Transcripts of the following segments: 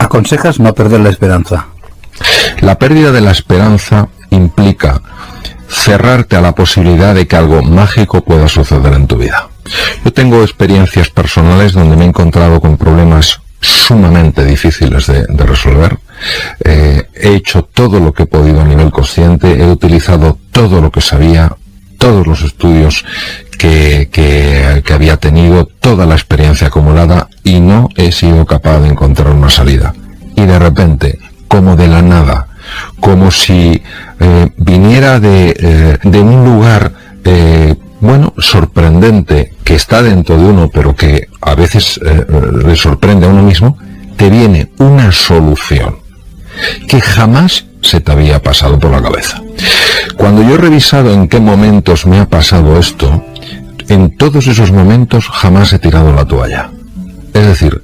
aconsejas no perder la esperanza. La pérdida de la esperanza implica cerrarte a la posibilidad de que algo mágico pueda suceder en tu vida. Yo tengo experiencias personales donde me he encontrado con problemas sumamente difíciles de resolver. He hecho todo lo que he podido a nivel consciente, he utilizado todo lo que sabía, todos los estudios que había tenido, toda la experiencia acumulada, y no he sido capaz de encontrar una salida. Y de repente, como de la nada, como si viniera de un lugar sorprendente, que está dentro de uno, pero que a veces le sorprende a uno mismo, te viene una solución que jamás se te había pasado por la cabeza. Cuando yo he revisado en qué momentos me ha pasado esto, en todos esos momentos jamás he tirado la toalla. Es decir,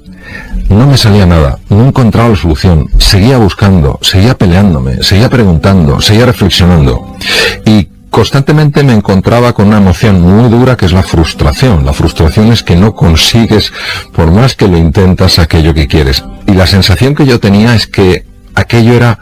no me salía nada, no encontraba la solución, seguía buscando, seguía peleándome, seguía preguntando, seguía reflexionando, y constantemente me encontraba con una emoción muy dura, que es la frustración. La frustración es que no consigues, por más que lo intentas, aquello que quieres. Y la sensación que yo tenía es que aquello era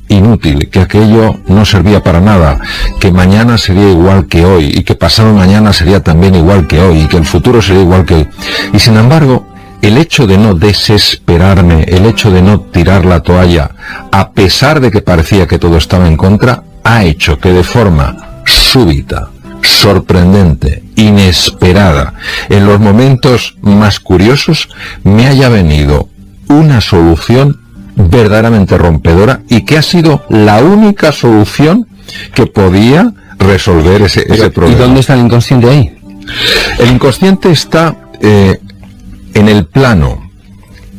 inútil, que aquello no servía para nada, que mañana sería igual que hoy, y que pasado mañana sería también igual que hoy, y que el futuro sería igual que hoy. Y sin embargo, el hecho de no desesperarme, el hecho de no tirar la toalla, a pesar de que parecía que todo estaba en contra, ha hecho que de forma súbita, sorprendente, inesperada, en los momentos más curiosos, me haya venido una solución verdaderamente rompedora, y que ha sido la única solución que podía resolver ese problema. ¿Y dónde está el inconsciente ahí? El inconsciente está en el plano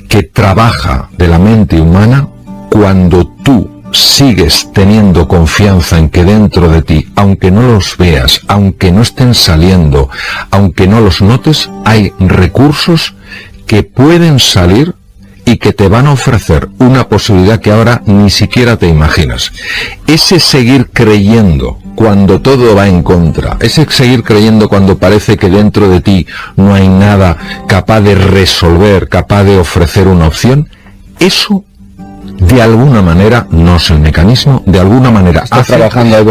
que trabaja de la mente humana cuando tú sigues teniendo confianza en que dentro de ti, aunque no los veas, aunque no estén saliendo, aunque no los notes, hay recursos que pueden salir y que te van a ofrecer una posibilidad que ahora ni siquiera te imaginas. Ese seguir creyendo cuando todo va en contra, ese seguir creyendo cuando parece que dentro de ti no hay nada capaz de resolver, capaz de ofrecer una opción, eso de alguna manera, no es el mecanismo, de alguna manera hace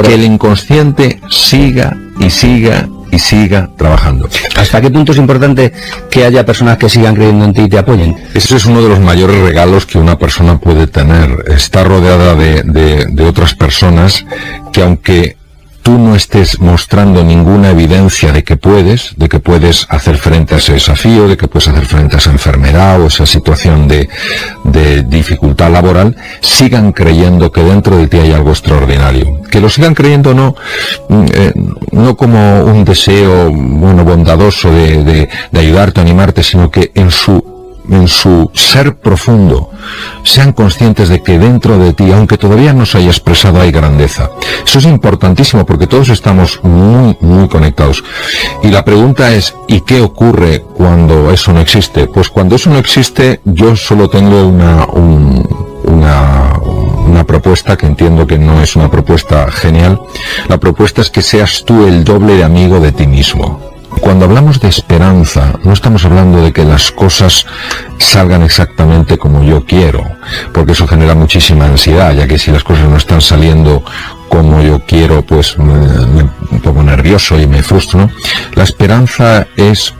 que el inconsciente siga y siga y siga trabajando. ¿Hasta qué punto es importante que haya personas que sigan creyendo en ti y te apoyen? Ese es uno de los mayores regalos que una persona puede tener. Está rodeada de otras personas que, aunque tú no estés mostrando ninguna evidencia de que puedes hacer frente a ese desafío, de que puedes hacer frente a esa enfermedad o esa situación de dificultad laboral, sigan creyendo que dentro de ti hay algo extraordinario. Que lo sigan creyendo no como un deseo bondadoso de ayudarte, animarte, sino que en su ser profundo sean conscientes de que dentro de ti, aunque todavía no se haya expresado, hay grandeza. Eso es importantísimo, porque todos estamos muy, muy conectados. Y la pregunta es, ¿y qué ocurre cuando eso no existe? Pues cuando eso no existe, yo solo tengo una propuesta, que entiendo que no es una propuesta genial. La propuesta es que seas tú el doble de amigo de ti mismo. Cuando hablamos de esperanza, no estamos hablando de que las cosas salgan exactamente como yo quiero, porque eso genera muchísima ansiedad, ya que si las cosas no están saliendo como yo quiero, pues me pongo nervioso y me frustro, ¿no? La esperanza es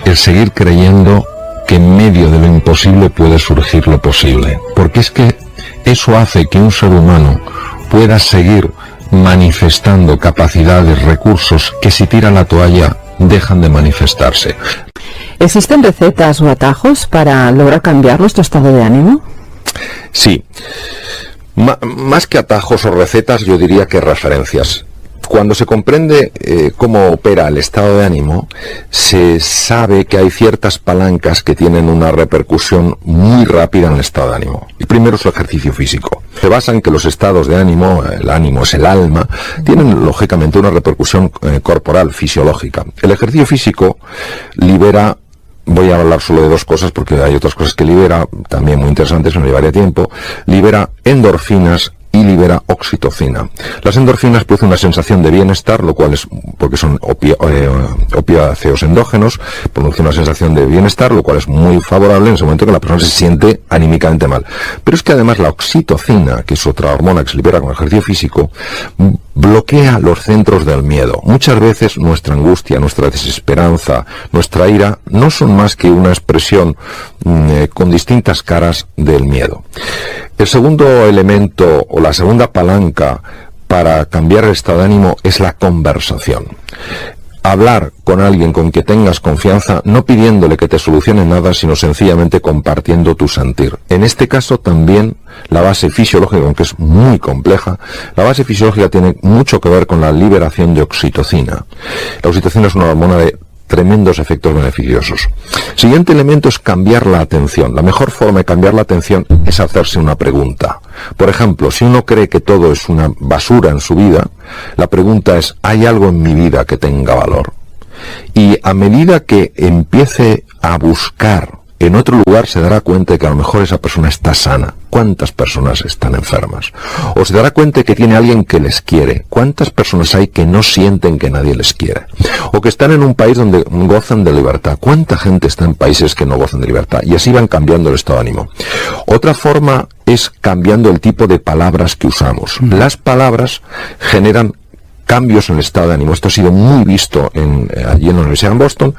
el seguir creyendo que en medio de lo imposible puede surgir lo posible, porque es que eso hace que un ser humano pueda seguir manifestando capacidades, recursos, que si tira la toalla dejan de manifestarse. ¿Existen recetas o atajos para lograr cambiar nuestro estado de ánimo? Sí. Más que atajos o recetas, yo diría que referencias. Cuando se comprende cómo opera el estado de ánimo, se sabe que hay ciertas palancas que tienen una repercusión muy rápida en el estado de ánimo. Y primero es el ejercicio físico. Se basa en que los estados de ánimo, el ánimo es el alma, tienen lógicamente una repercusión corporal, fisiológica. El ejercicio físico libera, voy a hablar solo de dos cosas porque hay otras cosas que libera, también muy interesantes, me llevaría tiempo, libera endorfinas y libera oxitocina. Las endorfinas producen una sensación de bienestar, lo cual es porque son opiáceos endógenos, producen una sensación de bienestar, lo cual es muy favorable en ese momento que la persona se siente anímicamente mal. Pero es que además la oxitocina, que es otra hormona que se libera con el ejercicio físico, bloquea los centros del miedo. Muchas veces nuestra angustia, nuestra desesperanza, nuestra ira no son más que una expresión con distintas caras del miedo. El segundo elemento o la segunda palanca para cambiar el estado de ánimo es la conversación. Hablar con alguien con que tengas confianza, no pidiéndole que te solucione nada, sino sencillamente compartiendo tu sentir. En este caso también la base fisiológica, aunque es muy compleja, la base fisiológica tiene mucho que ver con la liberación de oxitocina. La oxitocina es una hormona de tremendos efectos beneficiosos. Siguiente elemento es cambiar la atención. La mejor forma de cambiar la atención es hacerse una pregunta. Por ejemplo, si uno cree que todo es una basura en su vida, la pregunta es, ¿hay algo en mi vida que tenga valor? Y a medida que empiece a buscar en otro lugar, se dará cuenta de que a lo mejor esa persona está sana. ¿Cuántas personas están enfermas? O se dará cuenta de que tiene alguien que les quiere. ¿Cuántas personas hay que no sienten que nadie les quiere? O que están en un país donde gozan de libertad. ¿Cuánta gente está en países que no gozan de libertad? Y así van cambiando el estado de ánimo. Otra forma es cambiando el tipo de palabras que usamos. Las palabras generan cambios en el estado de ánimo. Esto ha sido muy visto allí en la Universidad de Boston.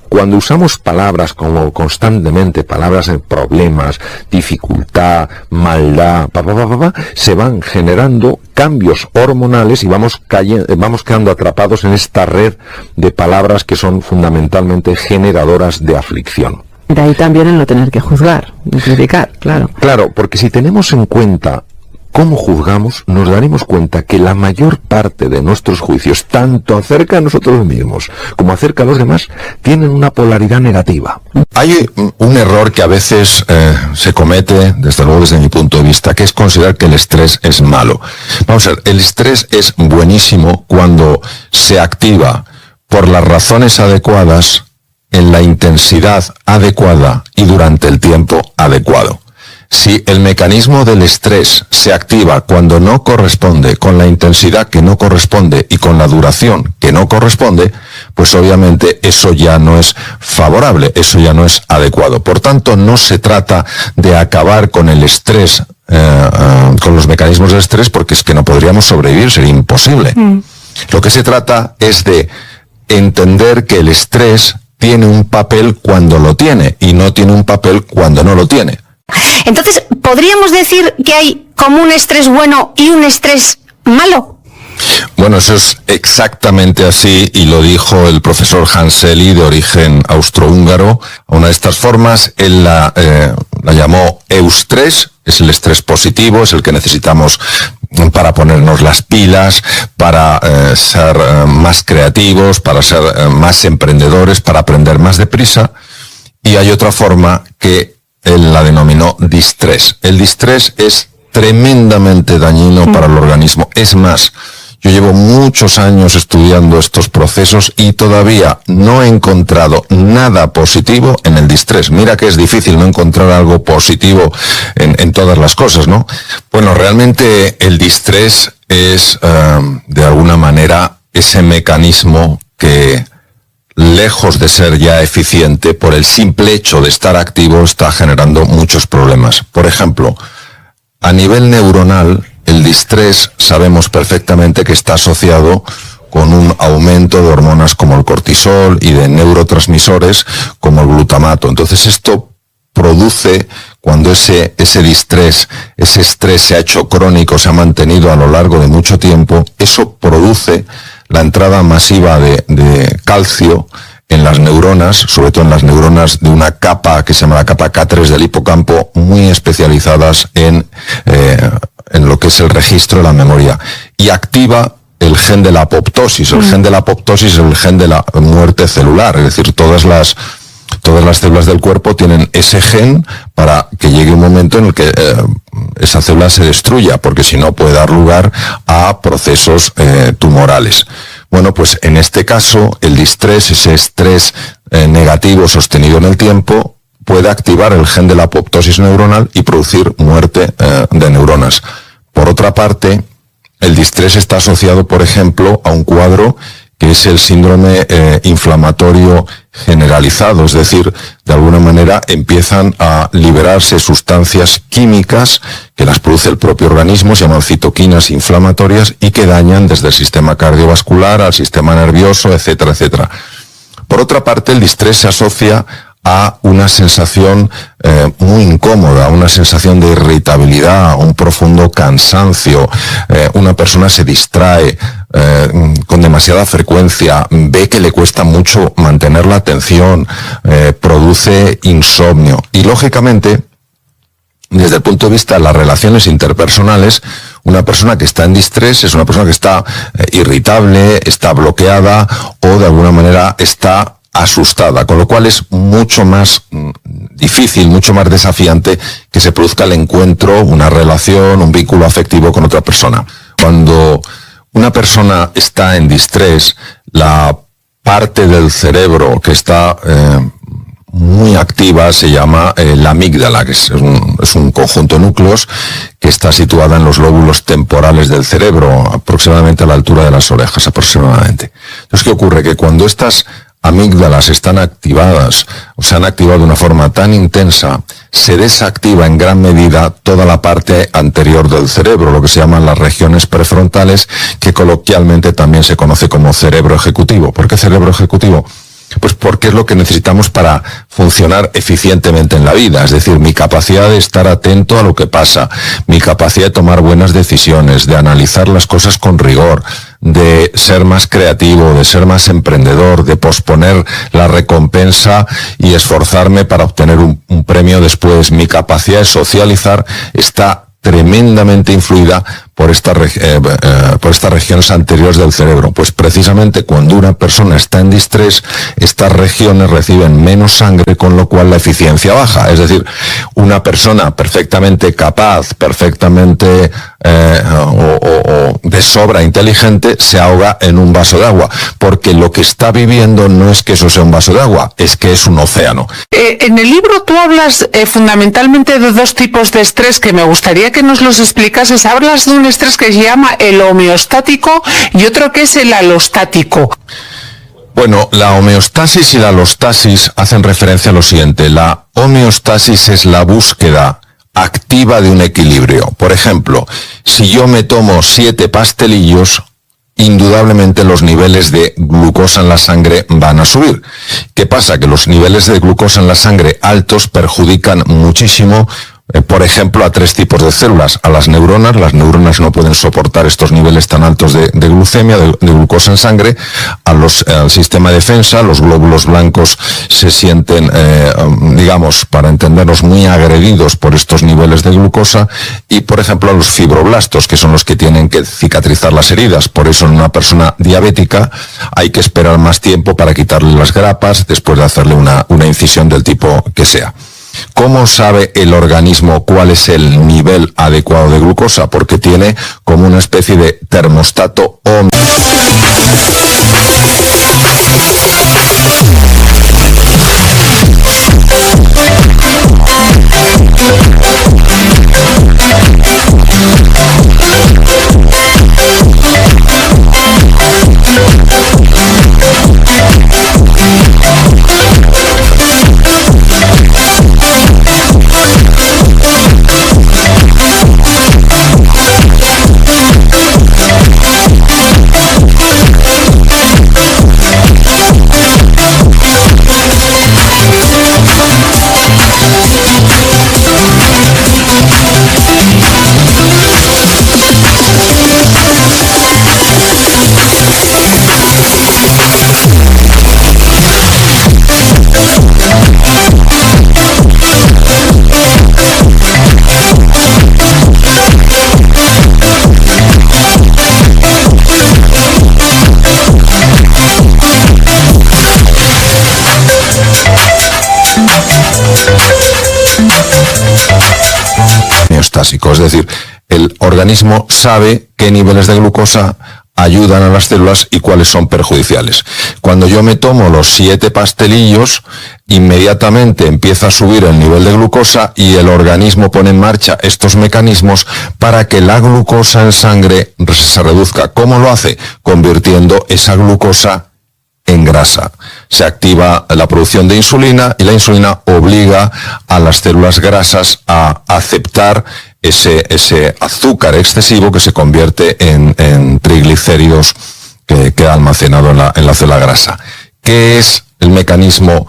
Cuando usamos palabras como constantemente, palabras de problemas, dificultad, maldad, se van generando cambios hormonales y vamos quedando atrapados en esta red de palabras que son fundamentalmente generadoras de aflicción. De ahí también el no tener que juzgar, ni criticar, claro. Claro, porque si tenemos en cuenta cómo juzgamos, nos daremos cuenta que la mayor parte de nuestros juicios, tanto acerca de nosotros mismos como acerca de los demás, tienen una polaridad negativa. Hay un error que a veces se comete, desde luego desde mi punto de vista, que es considerar que el estrés es malo. Vamos a ver, el estrés es buenísimo cuando se activa por las razones adecuadas, en la intensidad adecuada y durante el tiempo adecuado. Si el mecanismo del estrés se activa cuando no corresponde, con la intensidad que no corresponde y con la duración que no corresponde, pues obviamente eso ya no es favorable, eso ya no es adecuado. Por tanto, no se trata de acabar con el estrés, con los mecanismos del estrés, porque es que no podríamos sobrevivir, sería imposible. Lo que se trata es de entender que el estrés tiene un papel cuando lo tiene y no tiene un papel cuando no lo tiene. Entonces, ¿podríamos decir que hay como un estrés bueno y un estrés malo? Bueno, eso es exactamente así y lo dijo el profesor Hanseli, de origen austrohúngaro. Una de estas formas, él la llamó eustrés, es el estrés positivo, es el que necesitamos para ponernos las pilas, para ser más creativos, para ser más emprendedores, para aprender más deprisa. Y hay otra forma que él la denominó distrés. El distrés es tremendamente dañino para el organismo. Es más, yo llevo muchos años estudiando estos procesos y todavía no he encontrado nada positivo en el distrés. Mira que es difícil no encontrar algo positivo en todas las cosas, ¿no? Bueno, realmente el distrés es, de alguna manera, ese mecanismo que, lejos de ser ya eficiente, por el simple hecho de estar activo, está generando muchos problemas. Por ejemplo, a nivel neuronal, el distrés sabemos perfectamente que está asociado con un aumento de hormonas como el cortisol y de neurotransmisores como el glutamato. Entonces esto produce, cuando ese distrés, ese estrés se ha hecho crónico, se ha mantenido a lo largo de mucho tiempo, eso produce la entrada masiva de calcio en las neuronas, sobre todo en las neuronas de una capa que se llama la capa K3 del hipocampo, muy especializadas en lo que es el registro de la memoria, y activa el gen de la apoptosis. El gen de la apoptosis es el gen de la muerte celular, es decir, todas las células del cuerpo tienen ese gen para que llegue un momento en el que esa célula se destruya, porque si no puede dar lugar a procesos tumorales. Bueno, pues en este caso el distrés, ese estrés negativo sostenido en el tiempo, puede activar el gen de la apoptosis neuronal y producir muerte de neuronas. Por otra parte, el distrés está asociado, por ejemplo, a un cuadro que es el síndrome inflamatorio generalizado, es decir, de alguna manera empiezan a liberarse sustancias químicas que las produce el propio organismo, se llaman citoquinas inflamatorias y que dañan desde el sistema cardiovascular al sistema nervioso, etcétera, etcétera. Por otra parte, el distrés se asocia a una sensación muy incómoda, una sensación de irritabilidad, un profundo cansancio, una persona se distrae con demasiada frecuencia, ve que le cuesta mucho mantener la atención, produce insomnio y lógicamente, desde el punto de vista de las relaciones interpersonales, una persona que está en distrés es una persona que está irritable, está bloqueada o de alguna manera está asustada, con lo cual es mucho más difícil, mucho más desafiante que se produzca el encuentro, una relación, un vínculo afectivo con otra persona. Cuando una persona está en distrés, la parte del cerebro que está muy activa se llama la amígdala, que es un conjunto de núcleos que está situada en los lóbulos temporales del cerebro, aproximadamente a la altura de las orejas, aproximadamente. Entonces, ¿qué ocurre? Que cuando estas amígdalas están activadas o se han activado de una forma tan intensa, se desactiva en gran medida toda la parte anterior del cerebro, lo que se llaman las regiones prefrontales, que coloquialmente también se conoce como cerebro ejecutivo. ¿Por qué cerebro ejecutivo? Pues porque es lo que necesitamos para funcionar eficientemente en la vida, es decir, mi capacidad de estar atento a lo que pasa, mi capacidad de tomar buenas decisiones, de analizar las cosas con rigor, de ser más creativo, de ser más emprendedor, de posponer la recompensa y esforzarme para obtener un premio después. Mi capacidad de socializar está tremendamente influida por estas regiones anteriores del cerebro. Pues precisamente cuando una persona está en distrés, estas regiones reciben menos sangre, con lo cual la eficiencia baja. Es decir, una persona perfectamente capaz, perfectamente o de sobra inteligente, se ahoga en un vaso de agua, porque lo que está viviendo no es que eso sea un vaso de agua, es que es un océano. En el libro tú hablas fundamentalmente de dos tipos de estrés que me gustaría que nos los explicases. Hablas de un estrés que se llama el homeostático y otro que es el alostático. Bueno, la homeostasis y la alostasis hacen referencia a lo siguiente. La homeostasis es la búsqueda activa de un equilibrio. Por ejemplo, si yo me tomo 7 pastelillos, indudablemente los niveles de glucosa en la sangre van a subir. ¿Qué pasa? Que los niveles de glucosa en la sangre altos perjudican muchísimo, por ejemplo, a 3 tipos de células. A las neuronas no pueden soportar estos niveles tan altos de glucemia, de glucosa en sangre. Al sistema de defensa, los glóbulos blancos se sienten, digamos, para entendernos, muy agredidos por estos niveles de glucosa. Y, por ejemplo, a los fibroblastos, que son los que tienen que cicatrizar las heridas. Por eso en una persona diabética hay que esperar más tiempo para quitarle las grapas después de hacerle una incisión del tipo que sea. ¿Cómo sabe el organismo cuál es el nivel adecuado de glucosa? Porque tiene como una especie de termostato homeostásico, es decir, el organismo sabe qué niveles de glucosa ayudan a las células y cuáles son perjudiciales. Cuando yo me tomo los 7 pastelillos, inmediatamente empieza a subir el nivel de glucosa y el organismo pone en marcha estos mecanismos para que la glucosa en sangre se reduzca. ¿Cómo lo hace? Convirtiendo esa glucosa en grasa. Se activa la producción de insulina y la insulina obliga a las células grasas a aceptar ese azúcar excesivo que se convierte en triglicéridos que queda almacenado en la célula grasa. ¿Qué es el mecanismo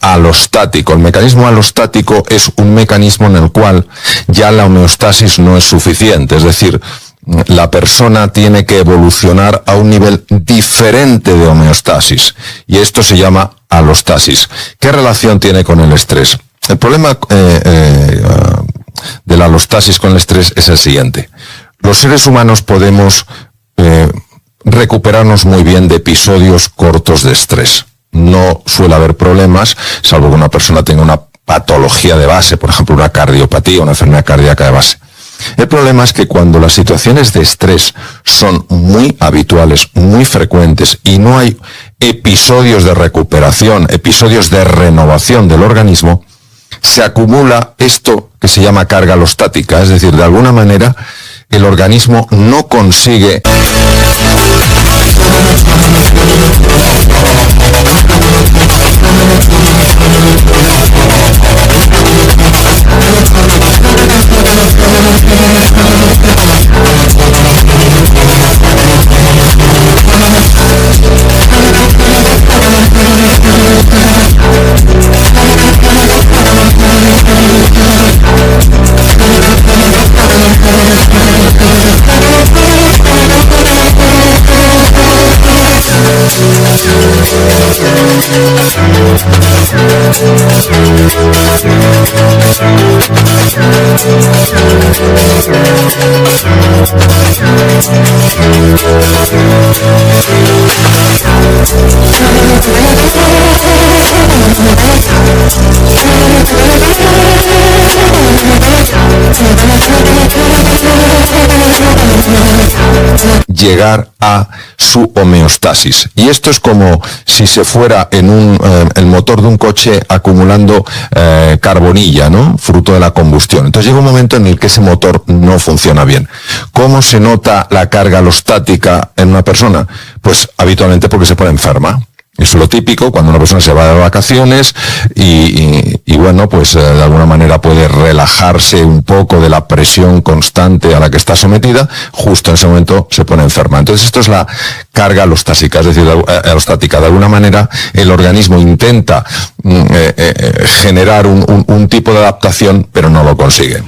alostático? El mecanismo alostático es un mecanismo en el cual ya la homeostasis no es suficiente, es decir, la persona tiene que evolucionar a un nivel diferente de homeostasis y esto se llama alostasis. ¿Qué relación tiene con el estrés? El problema de la alostasis con el estrés es el siguiente. Los seres humanos podemos recuperarnos muy bien de episodios cortos de estrés. No suele haber problemas, salvo que una persona tenga una patología de base, por ejemplo, una cardiopatía, una enfermedad cardíaca de base. El problema es que cuando las situaciones de estrés son muy habituales, muy frecuentes y no hay episodios de recuperación, episodios de renovación del organismo, se acumula esto que se llama carga alostática, es decir, de alguna manera el organismo no consigue llegar a su homeostasis. Y esto es como si se fuera en el motor de un coche acumulando carbonilla, ¿no? Fruto de la combustión. Entonces llega un momento en el que ese motor no funciona bien. ¿Cómo se nota la carga alostática en una persona? Pues habitualmente porque se pone enferma. Eso es lo típico cuando una persona se va de vacaciones y bueno, pues de alguna manera puede relajarse un poco de la presión constante a la que está sometida, justo en ese momento se pone enferma. Entonces esto es la carga alostática, es decir, alostática. De alguna manera el organismo intenta generar un tipo de adaptación, pero no lo consigue.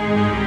Thank you.